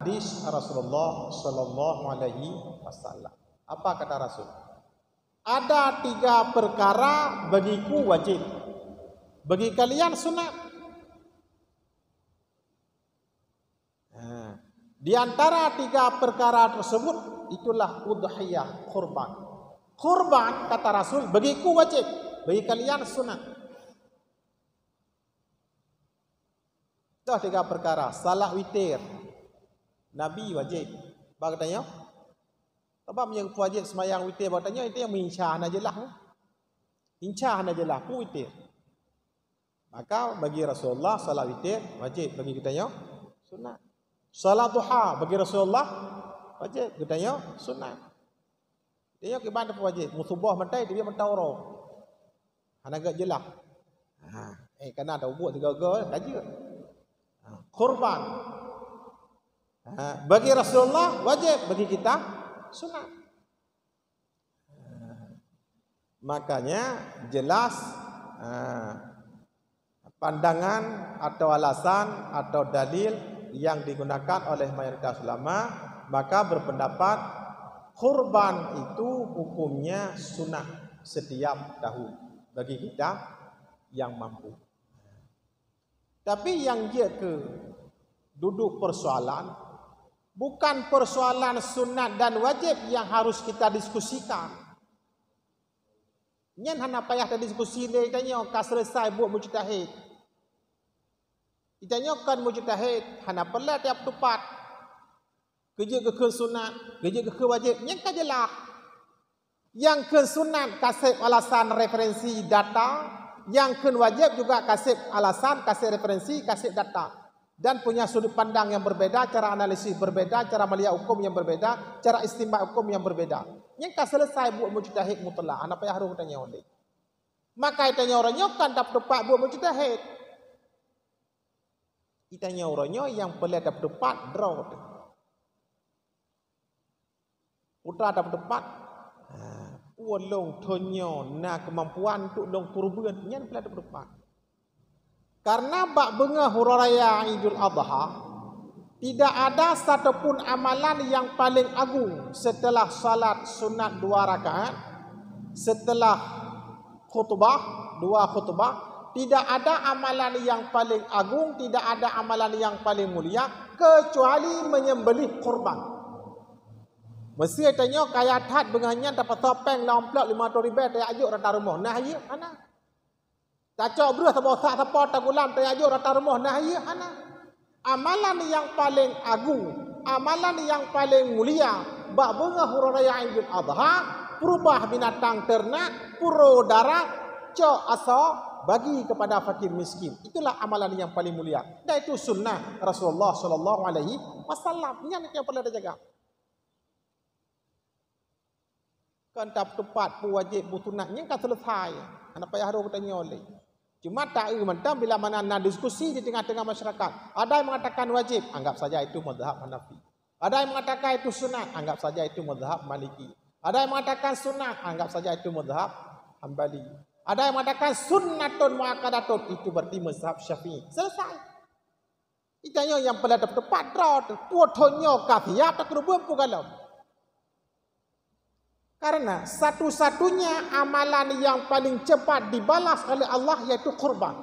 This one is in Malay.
Hadis Rasulullah sallallahu alaihi wasallam. Apa kata Rasul? Ada 3 perkara bagiku wajib, bagi kalian sunat. Di antara 3 perkara tersebut itulah udhiyah, kurban. Kurban kata Rasul bagiku wajib, bagi kalian sunat. Itu 3 perkara. Salat witir Nabi wajib. Bang tanya, apa yang wajib semayang witir? Bang tanya, itu yang mengincah najalah. Incah najalah pun witir. Maka bagi Rasulullah salat witir wajib, bagi kita tanya sunat. Salat duha bagi Rasulullah wajib, kita tanya sunat. Dia ke mana pun wajib. Musubah mentai dia mentau. Hana gak jelah. Kena ada buat 3 aja. Kurban bagi Rasulullah wajib, bagi kita sunat. Makanya jelas pandangan atau alasan atau dalil yang digunakan oleh mayoritas ulama, maka berpendapat kurban itu hukumnya sunat setiap tahun bagi kita yang mampu. Tapi yang dia ke duduk persoalan, bukan persoalan sunat dan wajib yang harus kita diskusikan. Nyen hana payah kita diskusi ni, tanya ka selesai buat mujtahid. Ditanyakan mujtahid, hana pelat tiap tepat. Kerja ke sunat, kerja ke wajib, nyen ka jelah. Yang ke sunat kasih alasan referensi data, yang ke wajib juga kasih alasan, kasih referensi, kasih data. Dan punya sudut pandang yang berbeda, cara analisis berbeda, cara melihat hukum yang berbeda, cara istimbat hukum yang berbeda. Yang kan selesai buat mujtahid mutlak, apa yang harus tanya oleh. Maka itanya orangnya kan dapat tepat buat mujtahid. Itanya orangnya yang boleh dapat tepat draw. Putra dapat tepat. Long tonyo na kemampuan untuk long kurban, yang boleh dapat tepat. Karena bak benga huraraya Idul Adha, tidak ada satupun amalan yang paling agung setelah salat sunat 2 rakaat, setelah khutbah 2 khutbah, tidak ada amalan yang paling agung, tidak ada amalan yang paling mulia kecuali menyembelih kurban. Mesti tanya kaya tat benganya dapat topeng lomplok 500 ribu tak ajuk rata rumah. Nah ya ana. Tak cok beruh tak apa tak gulam tak ajuk rata rumah. Nah ya ana. Amalan yang paling agung, amalan yang paling mulia, bak bunga huraya Idul Adha, perubah binatang ternak, puro darah, cok aso bagi kepada fakir miskin. Itulah amalan yang paling mulia. Dan itu sunnah Rasulullah sallallahu alaihi wasallam. Ini yang perlu dijaga. Kan tak tepat pun wajib butunatnya kan selesai. Anak payah harus bertanya oleh. Cuma tak mentam bila mana nak diskusi di tengah-tengah masyarakat. Ada yang mengatakan wajib, anggap saja itu mazhab Hanafi. Ada yang mengatakan itu sunat, anggap saja itu mazhab Maliki. Ada yang mengatakan sunat, anggap saja itu mazhab Hambali. Ada yang mengatakan sunnatun muakkadatun, itu berarti mazhab Syafi'i. Selesai. Itanya yang pada tepat draw, putonyo kafiat tak kerubun pugalam. Karena satu-satunya amalan yang paling cepat dibalas oleh Allah yaitu kurban.